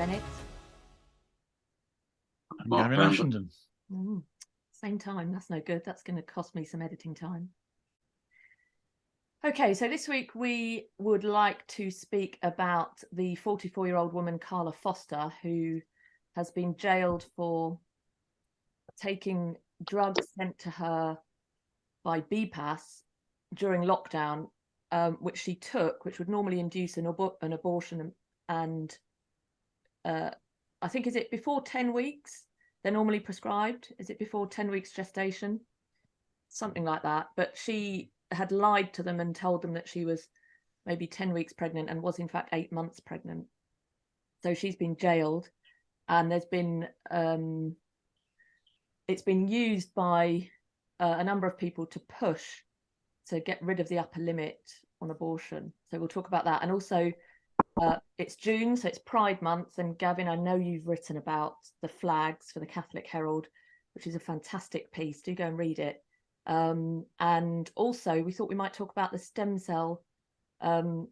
Bennett. I'm Gavin Ashenden. Same time. That's no good. That's going to cost me some editing time. Okay, so this week we would like to speak about the 44-year-old woman, Carla Foster, who has been jailed for taking drugs sent to her by BPAS during lockdown, which she took, which would normally induce an abortion. And I think, is it before 10 weeks? They're normally prescribed. Is it before 10 weeks gestation? Something like that. But she had lied to them and told them that she was maybe 10 weeks pregnant and was in fact 8 months pregnant. So she's been jailed, and there's been it's been used by a number of people to push to get rid of the upper limit on abortion. So we'll talk about that. And also it's June, so it's Pride Month. And Gavin, I know you've written about the flags for the Catholic Herald, which is a fantastic piece. Do go and read it. And also we thought we might talk about the stem cell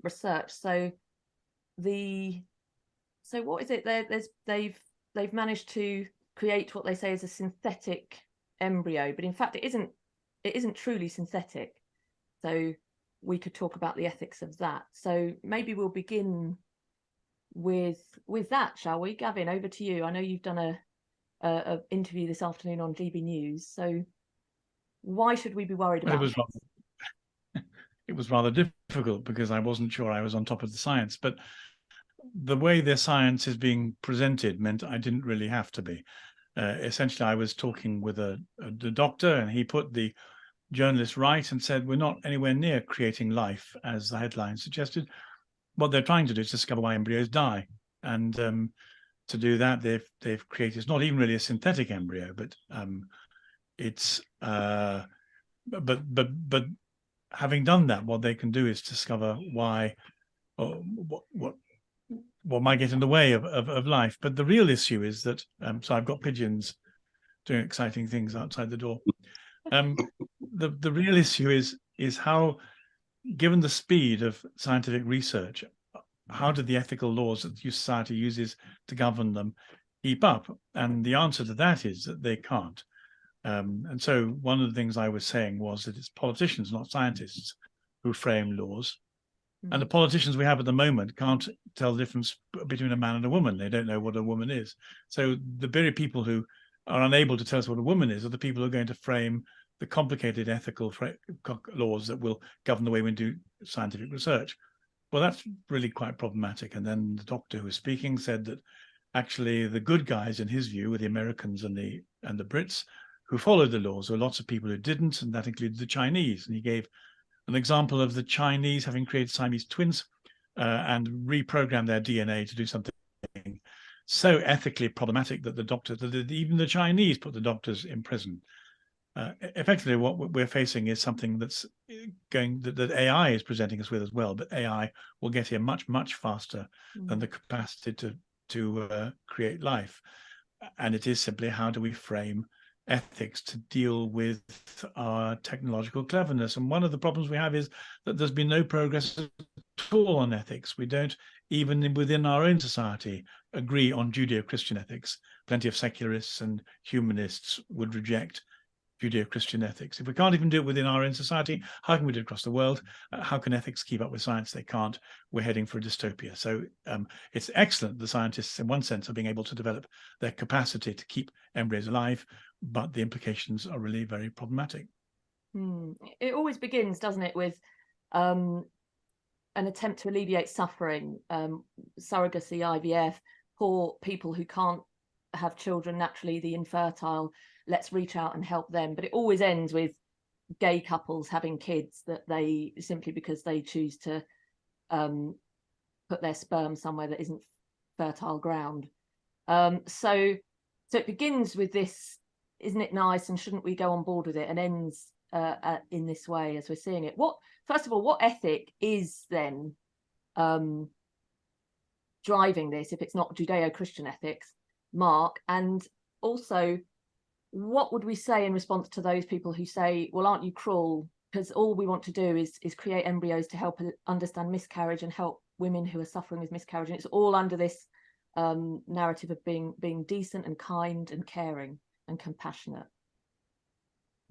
research. So what is it? They've managed to create what they say is a synthetic embryo, but in fact it isn't truly synthetic. So we could talk about the ethics of that. So maybe we'll begin with that, shall we? Gavin, over to you. I know you've done a interview this afternoon on GB News. So why should we be worried about it was rather difficult because I wasn't sure I was on top of the science, but the way the science is being presented meant I didn't really have to be. Essentially, I was talking with the doctor, and he put the journalist right and said, we're not anywhere near creating life, as the headline suggested. What they're trying to do is discover why embryos die. And to do that, they've created, it's not even really a synthetic embryo, but it's but having done that, what they can do is discover why, or what might get in the way of life. But the real issue is that so I've got pigeons doing exciting things outside the door. The real issue is how, given the speed of scientific research, how do the ethical laws that society uses to govern them keep up? And the answer to that is that they can't. And so one of the things I was saying was that it's politicians, not scientists, who frame laws. And the politicians we have at the moment can't tell the difference between a man and a woman. They don't know what a woman is. So the very people who are unable to tell us what a woman is are the people who are going to frame the complicated ethical laws that will govern the way we do scientific research. Well, that's really quite problematic. And then the doctor who was speaking said that actually the good guys, in his view, were the Americans and the Brits who followed the laws. There were lots of people who didn't, and that included the Chinese. And he gave an example of the Chinese having created Siamese twins and reprogrammed their DNA to do something so ethically problematic that even the Chinese put the doctors in prison. Effectively, what we're facing is something that's that AI is presenting us with as well. But AI will get here much, much faster than the capacity to create life. And it is simply, how do we frame ethics to deal with our technological cleverness? And one of the problems we have is that there's been no progress at all on ethics. We don't, even within our own society, agree on Judeo-Christian ethics. Plenty of secularists and humanists would reject Judeo-Christian ethics. If we can't even do it within our own society, how can we do it across the world? How can ethics keep up with science? They can't. We're heading for a dystopia. So it's excellent the scientists, in one sense, are being able to develop their capacity to keep embryos alive, but the implications are really very problematic. It always begins, doesn't it, with an attempt to alleviate suffering, surrogacy, IVF, poor people who can't have children naturally, the infertile. Let's reach out and help them. But it always ends with gay couples having kids that they, simply because they choose to put their sperm somewhere that isn't fertile ground. So it begins with this, isn't it nice, and shouldn't we go on board with it, and ends in this way as we're seeing it. First of all, what ethic is then driving this, if it's not Judeo-Christian ethics, Mark? And also, what would we say in response to those people who say, well, aren't you cruel? Because all we want to do is create embryos to help understand miscarriage and help women who are suffering with miscarriage. And it's all under this narrative of being decent and kind and caring and compassionate.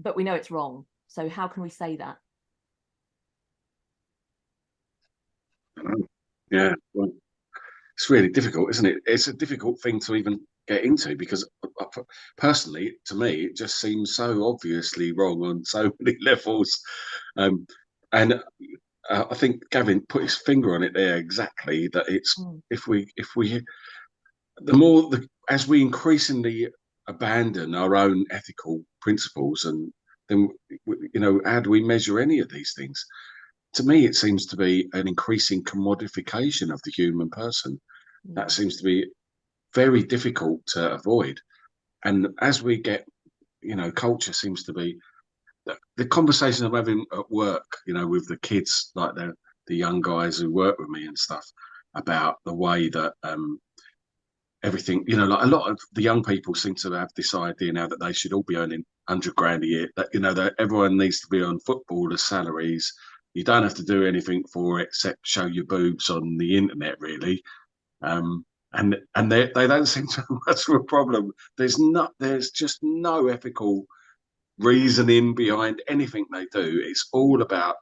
But we know it's wrong. So how can we say that? Yeah, well, it's really difficult, isn't it? It's a difficult thing to even get into because personally, to me, it just seems so obviously wrong on so many levels. And I think Gavin put his finger on it there exactly, that it's if we the more as we increasingly abandon our own ethical principles, and then how do we measure any of these things? To me, it seems to be an increasing commodification of the human person. That seems to be very difficult to avoid. And as we get, culture seems to be the conversation I'm having at work, with the kids, like the young guys who work with me and stuff, about the way that everything, like a lot of the young people seem to have this idea now that they should all be earning 100 grand a year, that, that everyone needs to be on footballers' salaries. You don't have to do anything for it except show your boobs on the internet, really. And they don't seem to have much of a problem. There's just no ethical reasoning behind anything they do. It's all about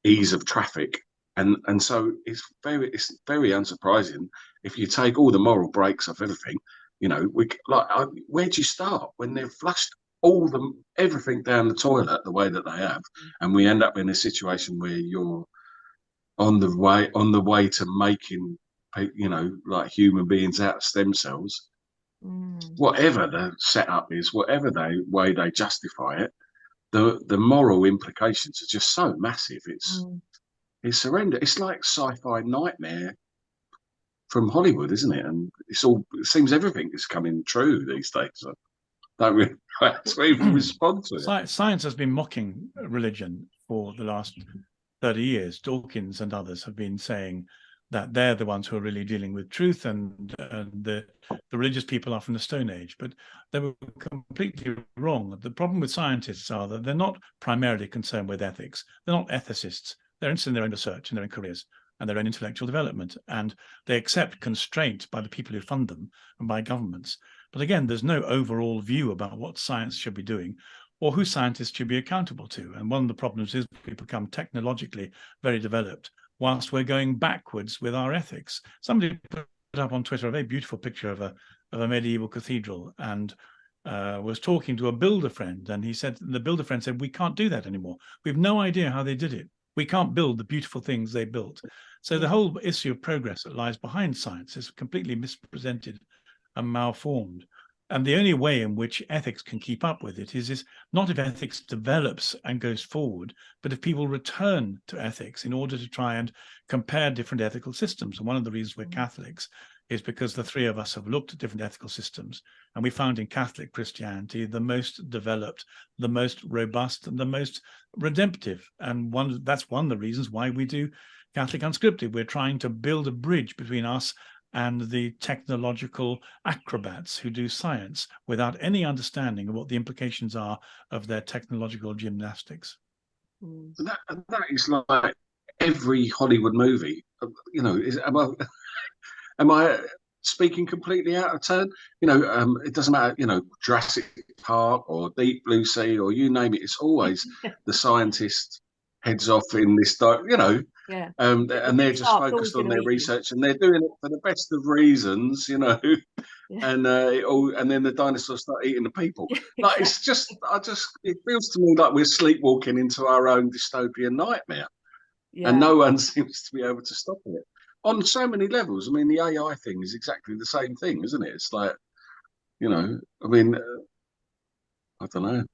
ease of traffic, and so it's very unsurprising if you take all the moral breaks off everything. Where do you start when they've flushed everything down the toilet the way that they have, and we end up in a situation where you're on the way to making like human beings out of stem cells. Whatever the setup is, whatever way they justify it, the moral implications are just so massive. It's horrendous. It's like sci-fi nightmare from Hollywood, isn't it? And it seems everything is coming true these days. So don't really have to even respond to it. Science has been mocking religion for the last 30 years. Dawkins and others have been saying that they're the ones who are really dealing with truth, and the religious people are from the Stone Age. But they were completely wrong. The problem with scientists are that they're not primarily concerned with ethics. They're not ethicists. They're interested in their own research and their own careers and their own intellectual development. And they accept constraint by the people who fund them and by governments. But again, there's no overall view about what science should be doing or who scientists should be accountable to. And one of the problems is we become technologically very developed whilst we're going backwards with our ethics. Somebody put up on Twitter a very beautiful picture of a medieval cathedral, and was talking to a builder friend, and the builder friend said, we can't do that anymore. We've no idea how they did it. We can't build the beautiful things they built. So the whole issue of progress that lies behind science is completely misrepresented and malformed. And the only way in which ethics can keep up with it is not if ethics develops and goes forward, but if people return to ethics in order to try and compare different ethical systems. And one of the reasons we're Catholics is because the three of us have looked at different ethical systems, and we found in Catholic Christianity the most developed, the most robust, and the most redemptive. And that's one of the reasons why we do Catholic Unscripted. We're trying to build a bridge between us and the technological acrobats who do science without any understanding of what the implications are of their technological gymnastics. That is like every Hollywood movie. Am I speaking completely out of turn? It doesn't matter, Jurassic Park or Deep Blue Sea or you name it. It's always the scientist heads off in this, Yeah. and they're just focused on their research, and they're doing it for the best of reasons, yeah. And and then the dinosaurs start eating the people. Like it's just, it feels to me like we're sleepwalking into our own dystopian nightmare, and no one seems to be able to stop it on so many levels. I mean, the AI thing is exactly the same thing, isn't it? It's like, I mean, I don't know.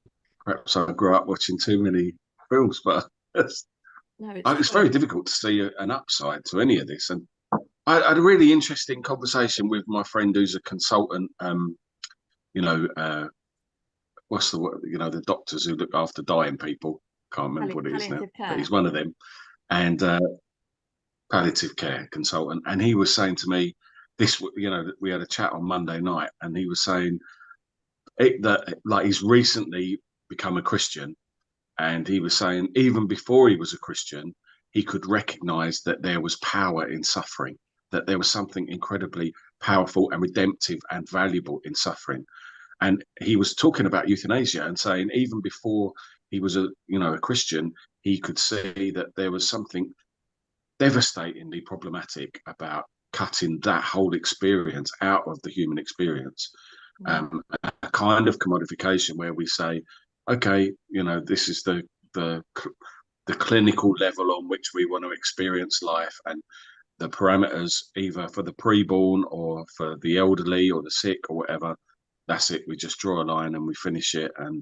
Perhaps I grew up watching too many films, but it's very difficult to see an upside to any of this. And I had a really interesting conversation with my friend who's a consultant. What's the word? The doctors who look after dying people. Can't remember what it is now, but he's one of them. And palliative care consultant. And he was saying to me, we had a chat on Monday night, and he was saying that like he's recently become a Christian. And he was saying even before he was a Christian, he could recognize that there was power in suffering. that there was something incredibly powerful and redemptive and valuable in suffering. And he was talking about euthanasia and saying even before he was a Christian, he could see that there was something devastatingly problematic about cutting that whole experience out of the human experience. A kind of commodification where we say, okay, this is the clinical level on which we want to experience life, and the parameters either for the preborn or for the elderly or the sick or whatever. That's it. We just draw a line and we finish it. And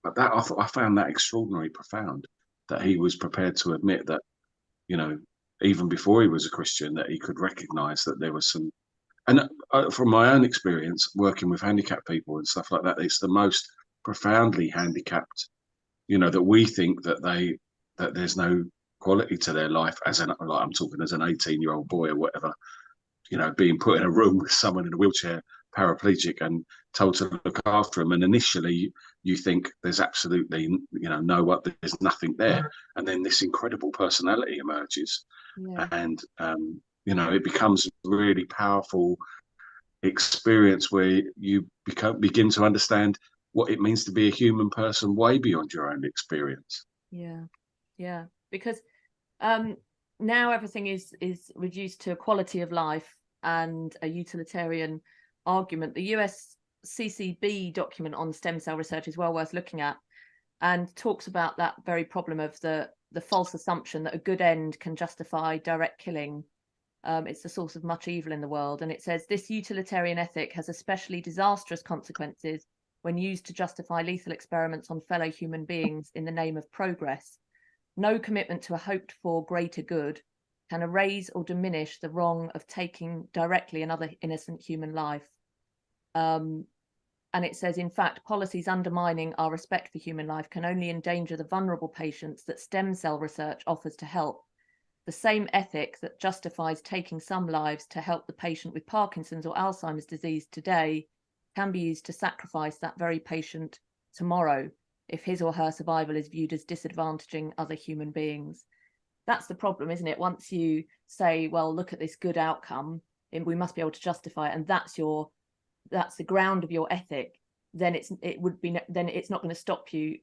but that I found that extraordinarily profound, that he was prepared to admit that, even before he was a Christian, that he could recognize that there was some. And from my own experience working with handicapped people and stuff like that, it's the most profoundly handicapped, that we think that there's no quality to their life like I'm talking as an 18-year-old boy or whatever, being put in a room with someone in a wheelchair, paraplegic, and told to look after him. And initially you think there's absolutely, there's nothing there. And then this incredible personality emerges. Yeah. And, it becomes a really powerful experience where you begin to understand what it means to be a human person way beyond your own experience. Yeah. Because now everything is reduced to a quality of life and a utilitarian argument. The US CCB document on stem cell research is well worth looking at, and talks about that very problem of the false assumption that a good end can justify direct killing. It's the source of much evil in the world. And it says this utilitarian ethic has especially disastrous consequences when used to justify lethal experiments on fellow human beings in the name of progress. No commitment to a hoped for greater good can erase or diminish the wrong of taking directly another innocent human life. And it says, in fact, policies undermining our respect for human life can only endanger the vulnerable patients that stem cell research offers to help. The same ethic that justifies taking some lives to help the patient with Parkinson's or Alzheimer's disease today can be used to sacrifice that very patient tomorrow if his or her survival is viewed as disadvantaging other human beings. That's the problem, isn't it? Once you say, well, look at this good outcome, we must be able to justify it, and that's the ground of your ethic, then it's not going to stop you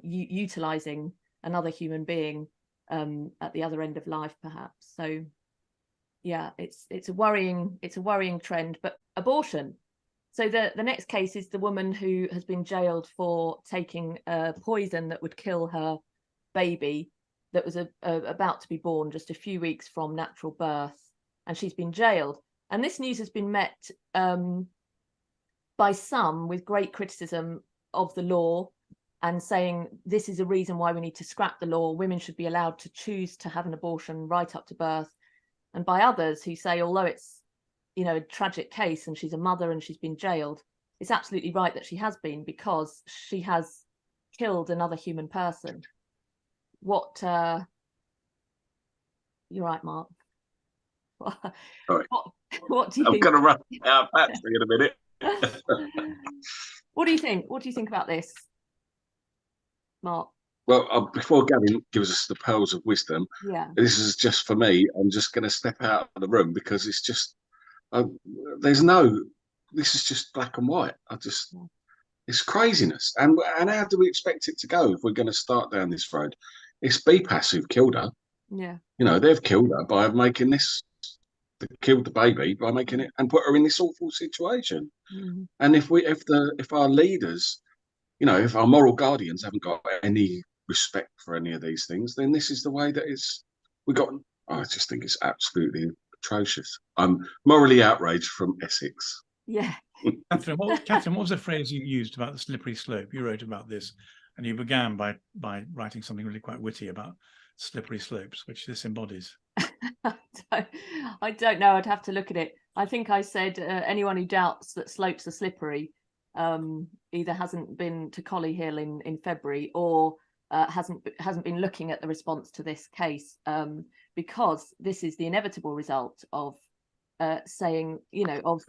utilizing another human being at the other end of life, perhaps. So yeah, it's a worrying trend. But abortion. So the next case is the woman who has been jailed for taking a poison that would kill her baby that was about to be born just a few weeks from natural birth, and she's been jailed. And this news has been met by some with great criticism of the law, and saying this is a reason why we need to scrap the law. Women should be allowed to choose to have an abortion right up to birth. And by others who say, although it's a tragic case and she's a mother and she's been jailed, it's absolutely right that she has been, because she has killed another human person. You're right, Mark. Sorry. What do you I'm think? going to run out of battery in a minute. What do you think? What do you think about this, Mark? Well, before Gavin gives us the pearls of wisdom, this is just for me. I'm just going to step out of the room because it's just, this is just black and white. It's craziness. And how do we expect it to go if we're going to start down this road? It's BPAS who've killed her. Yeah. They've killed her by making this, they killed the baby by making it and put her in this awful situation. Mm-hmm. And if our leaders, if our moral guardians haven't got any respect for any of these things, then this is the way that I just think it's absolutely atrocious. I'm morally outraged from Essex. Yeah. Catherine, what was the phrase you used about the slippery slope? You wrote about this, and you began by writing something really quite witty about slippery slopes, which this embodies. I don't know. I'd have to look at it. I think I said anyone who doubts that slopes are slippery either hasn't been to Collie Hill in February or hasn't been looking at the response to this case, because this is the inevitable result of saying, of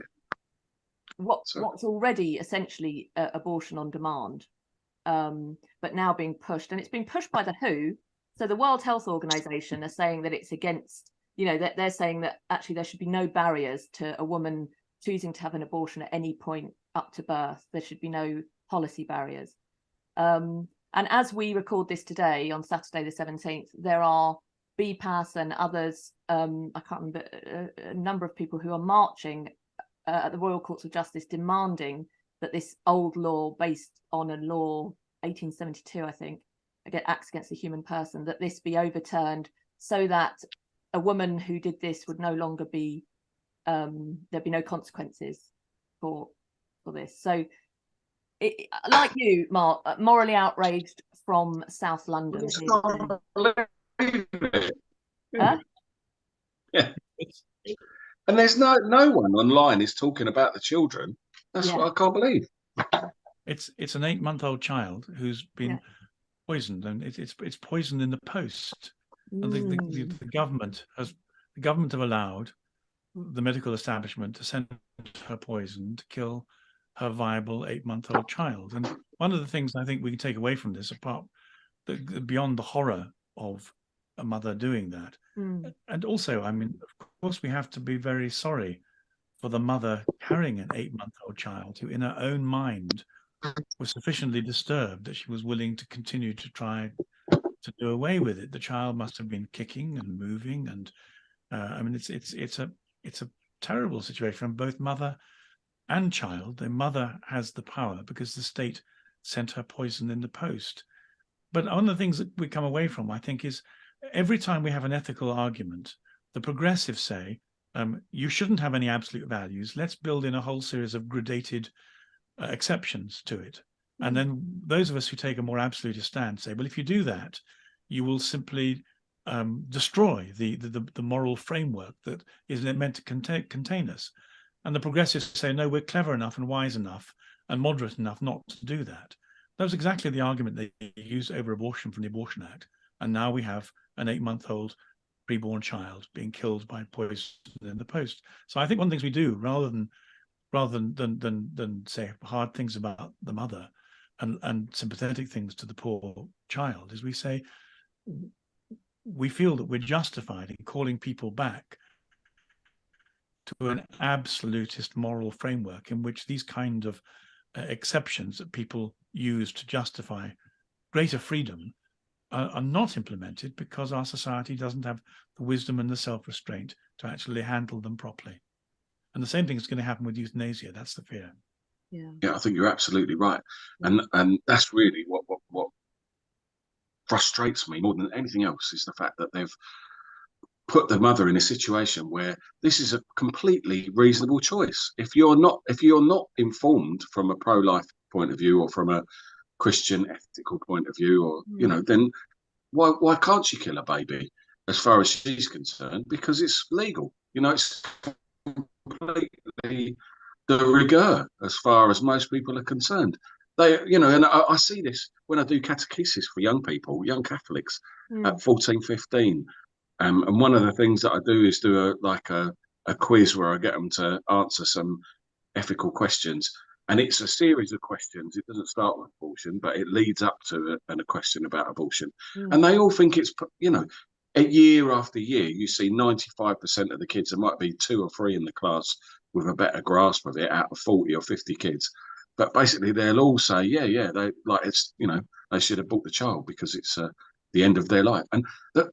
what's already essentially abortion on demand, but now being pushed, and it's being pushed by the WHO, So the World Health Organization are saying that it's against, you know, that they're saying that actually there should be no barriers to a woman choosing to have an abortion at any point up to birth. There should be no policy barriers. And as we record this today on Saturday the 17th, there are BPAS and others, I can't remember, a number of people who are marching at the Royal Courts of Justice demanding that this old law, based on a law 1872, I think, Acts Against the Human Person, that this be overturned so that a woman who did this would no longer be, there'd be no consequences for this. So, like you, Mark, morally outraged from South London. Huh? Yeah. And there's no one online is talking about the children. That's what I can't believe. It's an 8-month-old child who's been poisoned, and it's poisoned in the post. And the government have allowed the medical establishment to send her poison to kill her viable 8-month-old child. And one of the things I think we can take away from this, apart beyond the horror of a mother doing that, and also, I mean, of course, we have to be very sorry for the mother carrying an 8-month-old child who, in her own mind, was sufficiently disturbed that she was willing to continue to try to do away with it. The child must have been kicking and moving, and I mean, it's a terrible situation for both mother and child. The mother has the power because the state sent her poison in the post. But one of the things that we come away from, I think, is every time we have an ethical argument, the progressives say, you shouldn't have any absolute values. Let's build in a whole series of gradated exceptions to it. And then those of us who take a more absolutist stand say, well, if you do that, you will simply destroy the moral framework that is meant to contain us. And the progressives say, no, we're clever enough and wise enough and moderate enough not to do that. That was exactly the argument they used over abortion from the Abortion Act. And now we have an 8-month-old preborn child being killed by poison in the post. So I think one of the things we do, rather than say hard things about the mother and sympathetic things to the poor child, is we say we feel that we're justified in calling people back to an absolutist moral framework in which these kind of exceptions that people use to justify greater freedom are not implemented because our society doesn't have the wisdom and the self-restraint to actually handle them properly. And the same thing is going to happen with euthanasia. That's the fear. Yeah, I think you're absolutely right. And that's really what frustrates me more than anything else, is the fact that they've put the mother in a situation where this is a completely reasonable choice. If you're not informed from a pro-life point of view or from a Christian ethical point of view, or you know, then why can't she kill a baby as far as she's concerned? Because it's legal. You know, it's completely de rigueur as far as most people are concerned. They, you know, and I see this when I do catechesis for young people, young Catholics at 14, 15. And one of the things that I do is do a quiz where I get them to answer some ethical questions. And it's a series of questions. It doesn't start with abortion, but it leads up to a question about abortion. And they all think it's, you know, year after year, you see 95% of the kids, there might be 2 or 3 in the class with a better grasp of it out of 40 or 50 kids. But basically, they'll all say, yeah, they like it's, you know, they should have bought the child because it's the end of their life. And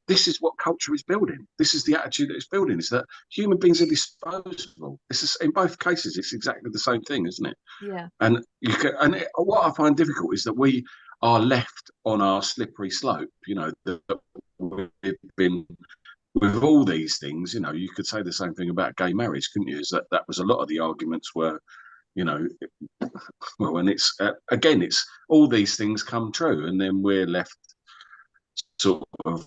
this is what culture is building. This is the attitude that it's building, is that human beings are disposable. This is, in both cases, it's exactly the same thing, isn't it? Yeah. And what I find difficult is that we are left on our slippery slope. You know, that we've been with all these things. You know, you could say the same thing about gay marriage, couldn't you? Is that was a lot of the arguments were, you know, well, and it's again, it's all these things come true, and then we're left sort of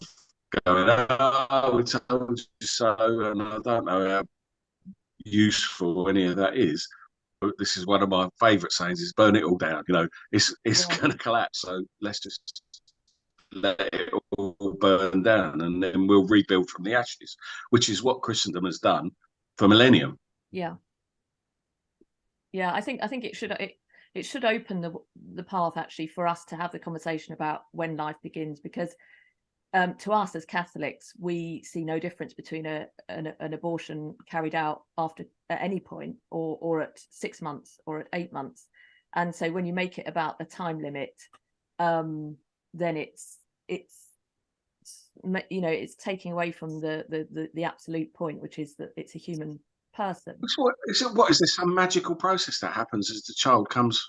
going, oh, we told you so, and I don't know how useful any of that is. But this is one of my favourite sayings: is burn it all down. You know, it's going to collapse, so let's just let it all burn down, and then we'll rebuild from the ashes, which is what Christendom has done for millennium. Yeah. I think it should open the path actually for us to have the conversation about when life begins, because to us as Catholics, we see no difference between an abortion carried out at any point, or at 6 months or at 8 months. And so when you make it about a time limit, then it's taking away from the absolute point, which is that it's a human person. What is this? Some magical process that happens as the child comes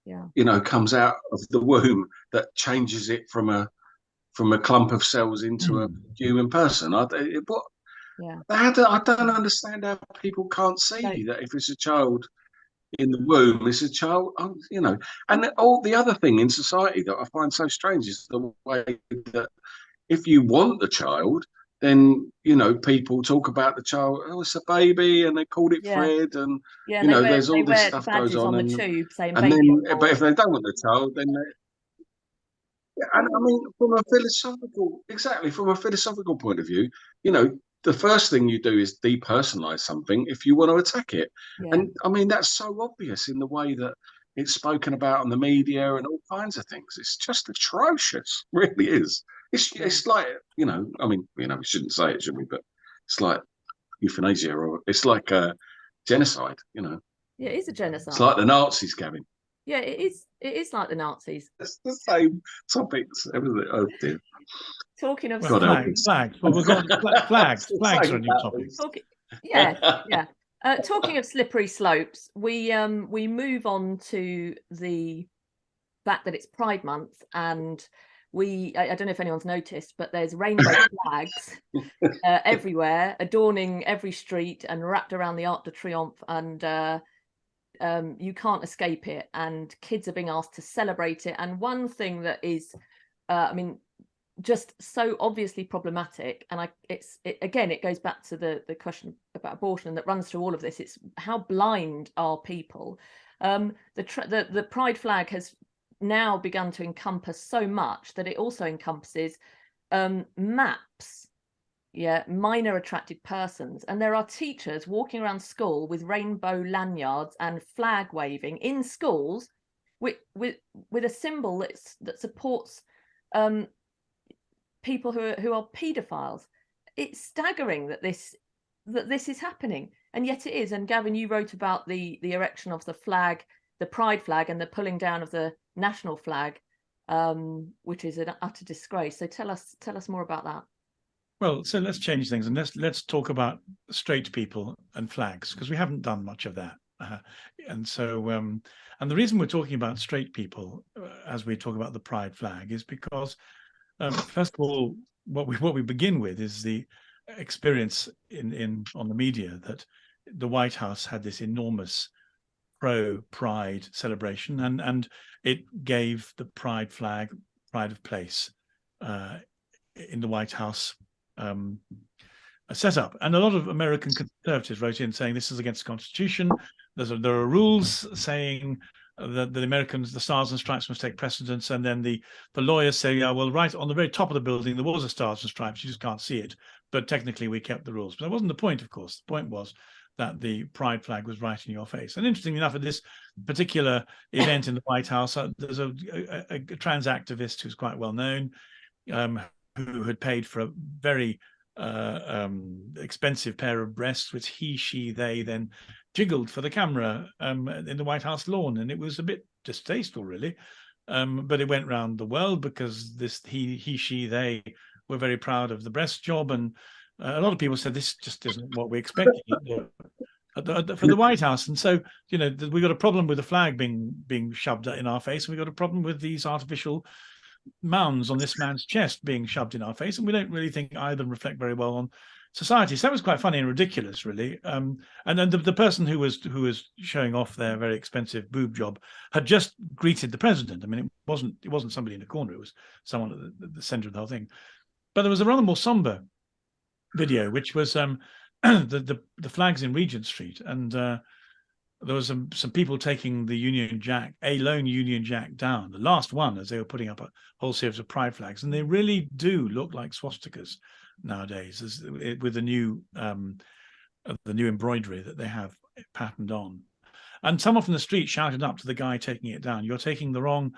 out of the womb that changes it from a clump of cells into a human person? I don't understand how people can't see that if it's a child in the womb, it's a child, And all the other thing in society that I find so strange is the way that if you want the child, then people talk about the child. Oh, it's a baby, and they called it Fred, and there's all this stuff goes on, the tube saying and baby. then, but if they don't want the child, then and I mean, from a philosophical point of view, the first thing you do is depersonalize something if you want to attack it. And I mean, that's so obvious in the way that it's spoken about on the media and all kinds of things. It's just atrocious, really is. It's like, I mean, we shouldn't say it, should we? But it's like euthanasia, or it's like a genocide, Yeah, it is a genocide. It's like the Nazis, Gavin. Yeah, it is. It is like the Nazis. It's the same topics, everything. Oh dear. Talking of flags. Well, we've got flags. Flags are a new topic. Talking of slippery slopes, we move on to the fact that it's Pride Month, and I don't know if anyone's noticed, but there's rainbow flags everywhere, adorning every street and wrapped around the Arc de Triomphe, and you can't escape it, and kids are being asked to celebrate it. And one thing that is just so obviously problematic, and it goes back to the question about abortion that runs through all of this. It's how blind are people. The pride flag has now begun to encompass so much that it also encompasses maps, minor attracted persons, and there are teachers walking around school with rainbow lanyards and flag waving in schools with a symbol that supports people who are paedophiles. It's staggering that this is happening, and yet it is. And Gavin, you wrote about the erection of the flag, the pride flag, and the pulling down of the national flag, which is an utter disgrace. So tell us more about that. Well, so let's change things, and let's talk about straight people and flags, because we haven't done much of that. And so, and the reason we're talking about straight people as we talk about the pride flag is because, first of all, what we begin with is the experience on the media that the White House had this enormous pro-pride celebration, and it gave the pride flag pride of place in the White House set up. And a lot of American conservatives wrote in saying this is against the Constitution. There are rules saying that the Stars and Stripes must take precedence, and then the lawyers say, yeah, well, right on the very top of the building there was a Stars and Stripes, you just can't see it, but technically we kept the rules. But that wasn't the point, of course. The point was that the pride flag was right in your face. And interestingly enough, at this particular event in the White House, there's a trans activist who's quite well known, who had paid for a very expensive pair of breasts, which they then jiggled for the camera in the White House lawn, and it was a bit distasteful, really. But it went round the world because they were very proud of the breast job, and a lot of people said this just isn't what we expected for the White House. And so, we got a problem with the flag being shoved in our face, and we got a problem with these artificial mounds on this man's chest being shoved in our face, and we don't really think either reflect very well on society. So that was quite funny and ridiculous, really. And then the person who was showing off their very expensive boob job had just greeted the president. I mean, it wasn't somebody in the corner; it was someone at the center of the whole thing. But there was a rather more somber video, which was the flags in Regent Street, and there was some people taking the Union Jack, a lone Union Jack, down, the last one, as they were putting up a whole series of pride flags, and they really do look like swastikas nowadays, with the new embroidery that they have patterned on. And someone from the street shouted up to the guy taking it down, "You're taking the wrong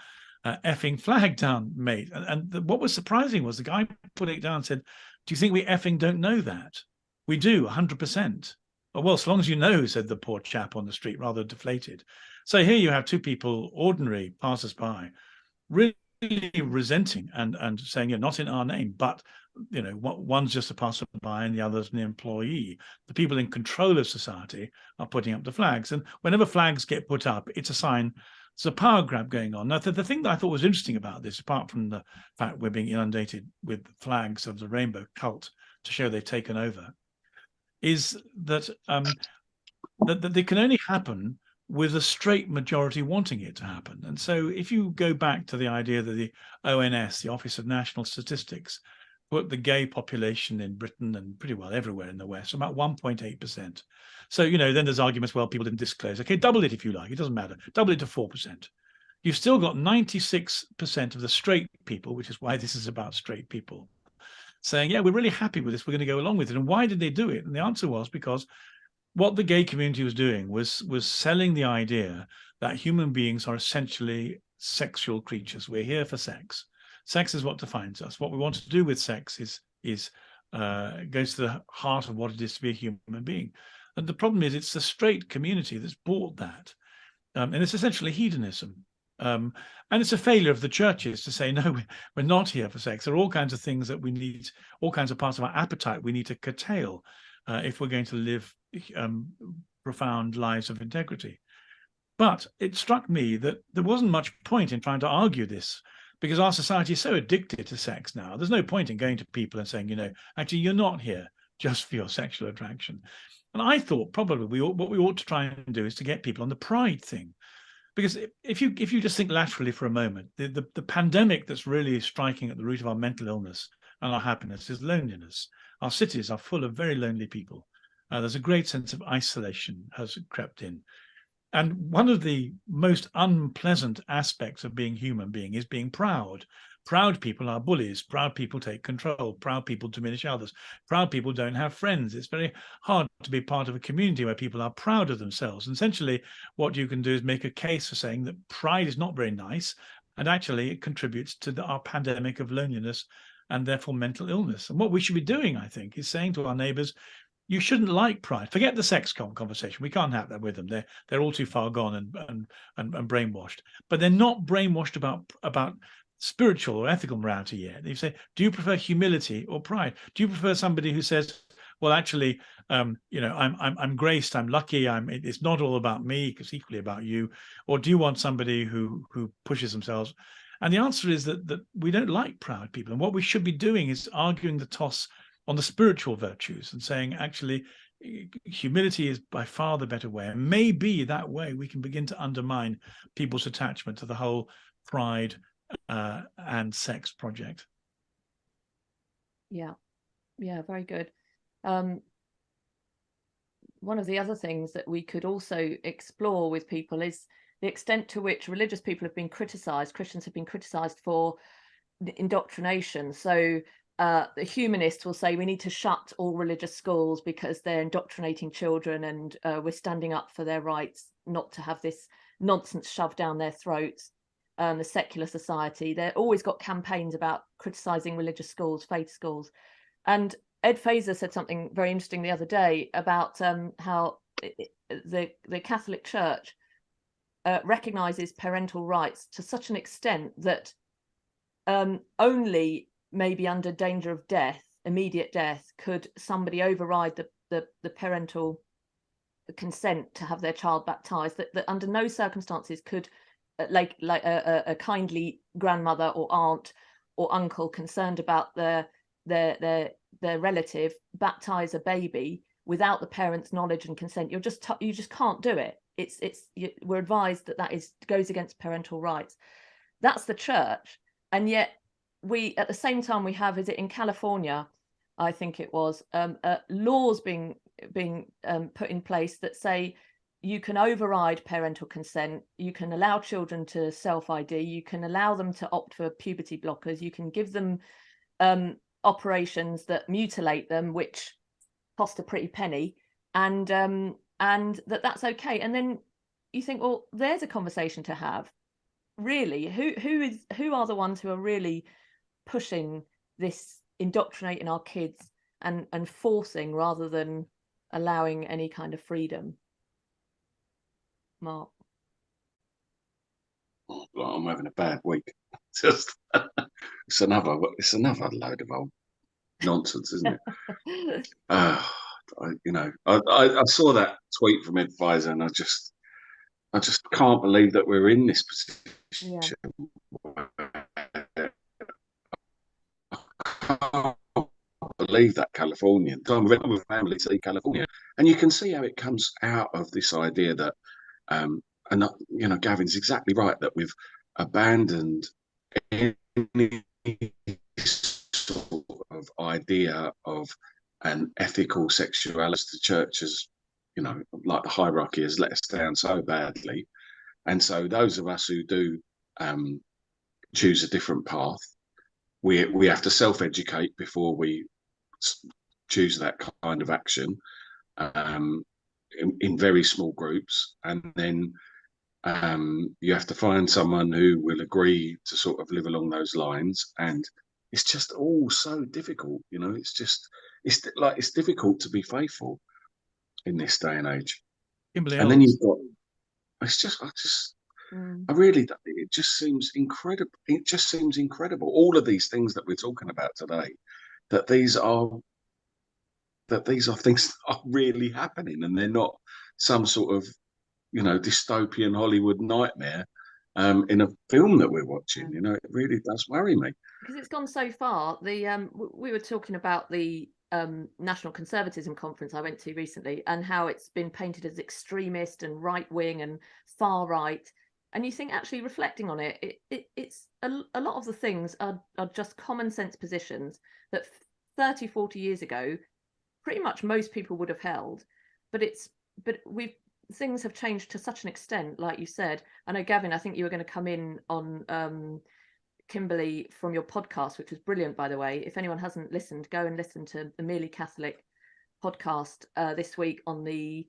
effing flag down, mate. And what was surprising was the guy put it down and said, do you think we effing don't know that? We do, 100%. Oh, well, as long as you know, said the poor chap on the street, rather deflated. So here you have two people, ordinary passers-by, really resenting and saying, you're not in our name, but one's just a passerby and the other's an employee. The people in control of society are putting up the flags, and whenever flags get put up, it's a sign there's a power grab going on. Now, the thing that I thought was interesting about this, apart from the fact we're being inundated with flags of the rainbow cult to show they've taken over, is that that they can only happen with a straight majority wanting it to happen. And so if you go back to the idea that the ONS, the Office of National Statistics, put the gay population in Britain and pretty well everywhere in the West about 1.8%. So, then there's arguments, well, people didn't disclose. Okay, double it if you like. It doesn't matter. Double it to 4%. You've still got 96% of the straight people, which is why this is about straight people, saying, yeah, we're really happy with this. We're going to go along with it. And why did they do it? And the answer was because what the gay community was doing was selling the idea that human beings are essentially sexual creatures. We're here for sex. Sex is what defines us. What we want to do with sex goes to the heart of what it is to be a human being. And the problem is it's the straight community that's bought that. And it's essentially hedonism. And it's a failure of the churches to say, no, we're not here for sex. There are all kinds of things that we need, all kinds of parts of our appetite we need to curtail if we're going to live profound lives of integrity. But it struck me that there wasn't much point in trying to argue this, because our society is so addicted to sex now. There's no point in going to people and saying, actually, you're not here just for your sexual attraction. And I thought probably what we ought to try and do is to get people on the pride thing. Because if you just think laterally for a moment, the pandemic that's really striking at the root of our mental illness and our happiness is loneliness. Our cities are full of very lonely people. There's a great sense of isolation has crept in. And one of the most unpleasant aspects of being human being is being proud. Proud people are bullies. Proud people take control. Proud people diminish others. Proud people don't have friends. It's very hard to be part of a community where people are proud of themselves. And essentially, what you can do is make a case for saying that pride is not very nice, and actually it contributes to our pandemic of loneliness and therefore mental illness. And what we should be doing, I think, is saying to our neighbors, you shouldn't like pride. Forget the sex conversation. We can't have that with them. They're all too far gone and brainwashed. But they're not brainwashed about spiritual or ethical morality yet. You say, do you prefer humility or pride? Do you prefer somebody who says, well, actually, I'm graced, I'm lucky, it's not all about me, it's equally about you? Or do you want somebody who pushes themselves? And the answer is that we don't like proud people. And what we should be doing is arguing the toss on the spiritual virtues and saying, actually, humility is by far the better way. And maybe that way we can begin to undermine people's attachment to the whole pride and sex project. Yeah, very good. One of the other things that we could also explore with people is the extent to which religious people have been criticized, Christians have been criticized for indoctrination. So the humanists will say we need to shut all religious schools because they're indoctrinating children, and we're standing up for their rights not to have this nonsense shoved down their throats. The secular society, they've always got campaigns about criticizing religious schools, faith schools. And Ed Fazer said something very interesting the other day about how the Catholic Church recognizes parental rights to such an extent that only maybe under danger of death, immediate death, could somebody override the parental consent to have their child baptized, that under no circumstances could like a kindly grandmother or aunt or uncle concerned about their relative baptize a baby without the parents' knowledge and consent. You just can't do it. We're advised that goes against parental rights. That's the church, and yet we at the same time we have, is it in California, I think it was, laws being put in place that say you can override parental consent, you can allow children to self-ID, you can allow them to opt for puberty blockers, you can give them operations that mutilate them, which cost a pretty penny, and that's okay. And then you think, well, there's a conversation to have. really, who are the ones who are really pushing this, indoctrinating our kids and forcing rather than allowing any kind of freedom? Mark? Oh, I'm having a bad week. Just it's another load of old nonsense, isn't it? I saw that tweet from Ed Pfizer, and I just can't believe that we're in this Yeah. position. I can't believe that Californian. I'm with family to California, and you can see how it comes out of this idea that, and Gavin's exactly right, that we've abandoned any sort of idea of an ethical sexuality. The church has, like the hierarchy has let us down so badly. And so those of us who do choose a different path, we have to self-educate before we choose that kind of action, in very small groups. And then you have to find someone who will agree to sort of live along those lines. And it's just all so difficult, it's difficult to be faithful in this day and age. Kimberly And then Ellis. you've got, I really, it just seems incredible. It just seems incredible. All of these things that we're talking about today, that these are things that are really happening, and they're not some sort of, dystopian Hollywood nightmare in a film that we're watching. It really does worry me. Because it's gone so far. We were talking about the National Conservatism Conference I went to recently, and how it's been painted as extremist and right wing and far right. And you think, actually reflecting on it, it's a lot of the things are just common sense positions that 30, 40 years ago, pretty much most people would have held. But things have changed to such an extent, like you said. I know, Gavin, I think you were going to come in on Kimberly from your podcast, which was brilliant, by the way. If anyone hasn't listened, go and listen to the Merely Catholic podcast this week on the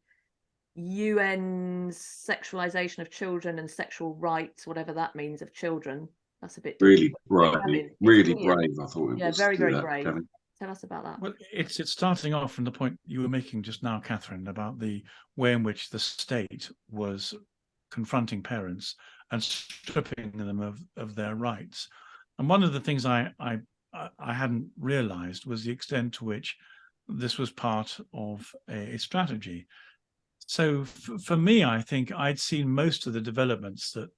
UN's sexualization of children and sexual rights, whatever that means, of children. That's a bit Really brave, really brave. I thought it was. very, very that, brave. Kevin. Tell us about that. Well, it's starting off from the point you were making just now, Catherine, about the way in which the state was confronting parents and stripping them of their rights. And one of the things I hadn't realized was the extent to which this was part of a strategy. So for me, I think I'd seen most of the developments that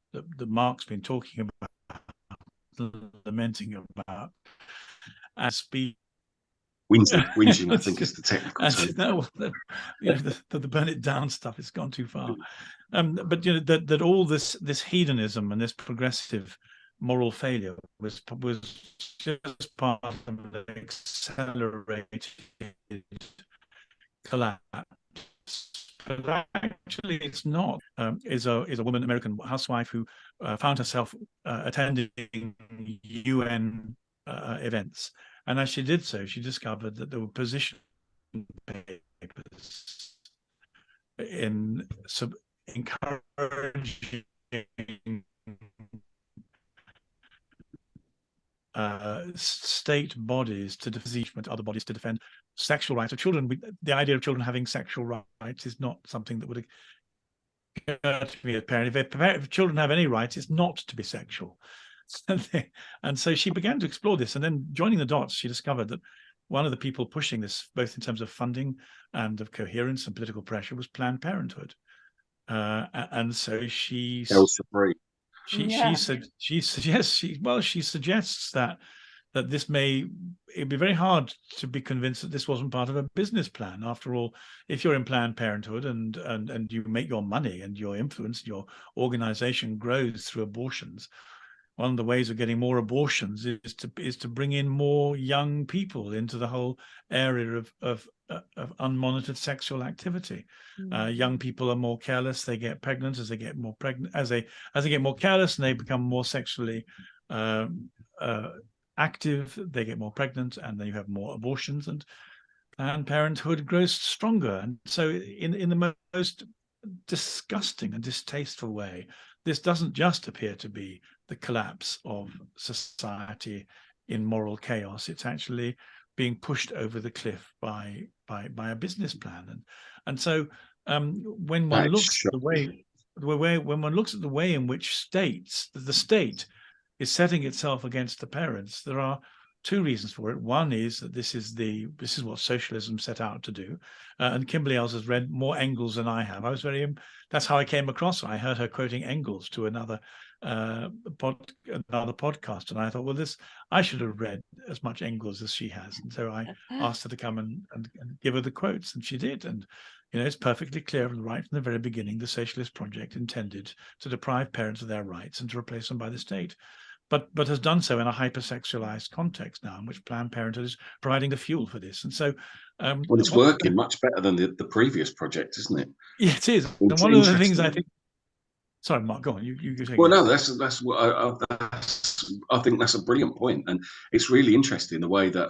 Mark's been talking about, lamenting about, as being Whinging, I think, is the technical term. No, the burn it down stuff has gone too far. But that all this hedonism and this progressive moral failure was just part of the accelerated collapse. But actually, it's not. Is a woman, American housewife, who found herself attending UN events. And as she did so, she discovered that there were position papers encouraging state bodies to defend other bodies to defend sexual rights of children. The idea of children having sexual rights is not something that would occur to me as a parent. If children have any rights, it's not to be sexual. And so she began to explore this, and then joining the dots, she discovered that one of the people pushing this, both in terms of funding and of coherence and political pressure, was Planned Parenthood. And so she suggests that it'd be very hard to be convinced that this wasn't part of a business plan. After all, if you're in Planned Parenthood and you make your money and your influence, your organization grows through abortions, one of the ways of getting more abortions is to bring in more young people into the whole area of unmonitored sexual activity. Young people are more careless; they get pregnant. As they get more pregnant, as they get more careless, and they become more sexually active, they get more pregnant, and then you have more abortions. And Planned Parenthood grows stronger. And so, in the most disgusting and distasteful way, this doesn't just appear to be the collapse of society in moral chaos. It's actually being pushed over the cliff by a business plan. And so when one looks at the way when one looks at the way in which the state is setting itself against the parents, there are two reasons for it. One is that this is what socialism set out to do, and Kimberly Els has read more Engels than I have. That's how I came across her. I heard her quoting Engels to another podcast, and I thought, well, I should have read as much Engels as she has, and so I asked her to come and give her the quotes, and she did. And it's perfectly clear right from the very beginning, the socialist project intended to deprive parents of their rights and to replace them by the state. But has done so in a hypersexualized context now, in which Planned Parenthood is providing the fuel for this. And so, well, it's working much better than the previous project, isn't it? Yeah, it is. And one of the things I think. Sorry, Mark, go on. You take well, it. no, that's what I think that's a brilliant point, and it's really interesting the way that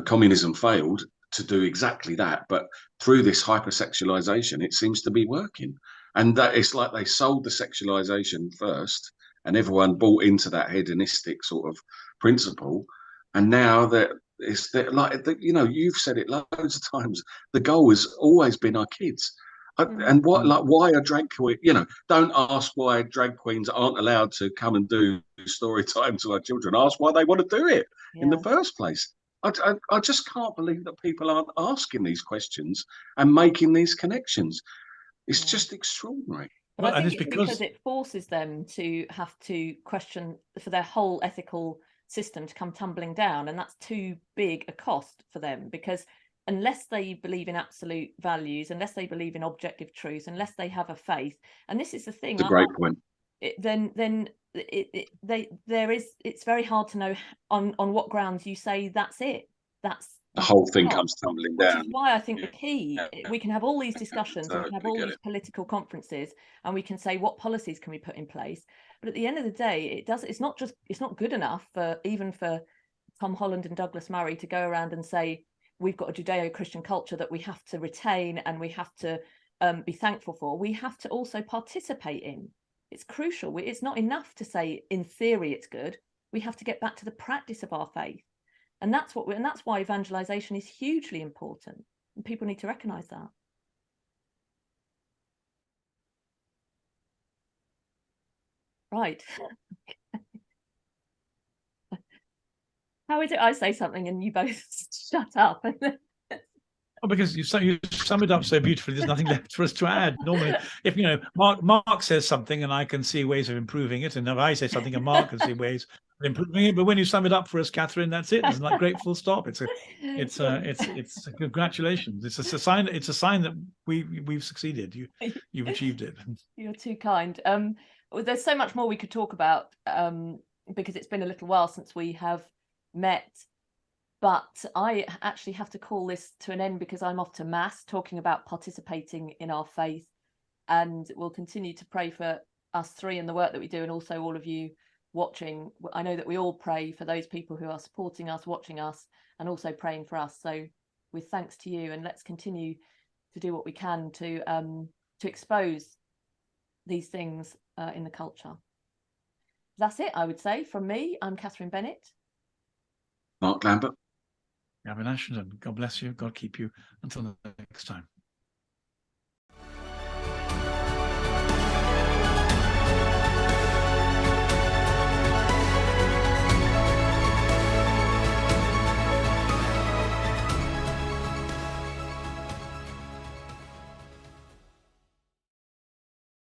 communism failed to do exactly that, but through this hypersexualization, it seems to be working, and that it's like they sold the sexualization first. And everyone bought into that hedonistic sort of principle, and now you've said it loads of times. The goal has always been our kids, and why are drag queens? Don't ask why drag queens aren't allowed to come and do story time to our children. Ask why they want to do it in the first place. I just can't believe that people aren't asking these questions and making these connections. It's just extraordinary. But I think it's because it forces them to have to question for their whole ethical system to come tumbling down. And that's too big a cost for them, because unless they believe in absolute values, unless they believe in objective truth, unless they have a faith, and this is the thing. It's a great point. It's very hard to know on what grounds you say that's it. The whole thing comes tumbling down. Which is why I think the key, we can have all these discussions, and we can have all these political conferences, and we can say what policies can we put in place. But at the end of the day, it's not good enough even for Tom Holland and Douglas Murray to go around and say we've got a Judeo-Christian culture that we have to retain and we have to be thankful for. We have to also participate in. It's crucial. It's not enough to say in theory it's good. We have to get back to the practice of our faith. And that's why evangelization is hugely important, and people need to recognize that. Right. How is it I say something and you both shut up? Oh, because you sum it up so beautifully, there's nothing left for us to add. Normally, if Mark says something and I can see ways of improving it, and if I say something and Mark can see ways of improving it, but when you sum it up for us, Catherine, that's it. It's like great full stop. It's congratulations. It's a sign. It's a sign that we've succeeded. You've achieved it. You're too kind. There's so much more we could talk about because it's been a little while since we have met. But I actually have to call this to an end because I'm off to Mass talking about participating in our faith, and we'll continue to pray for us three and the work that we do, and also all of you watching. I know that we all pray for those people who are supporting us, watching us, and also praying for us. So with thanks to you, and let's continue to do what we can to expose these things in the culture. That's it, I would say. From me, I'm Catherine Bennett. Mark Lambert. Gavin Ashenden. God bless you. God keep you. Until next time.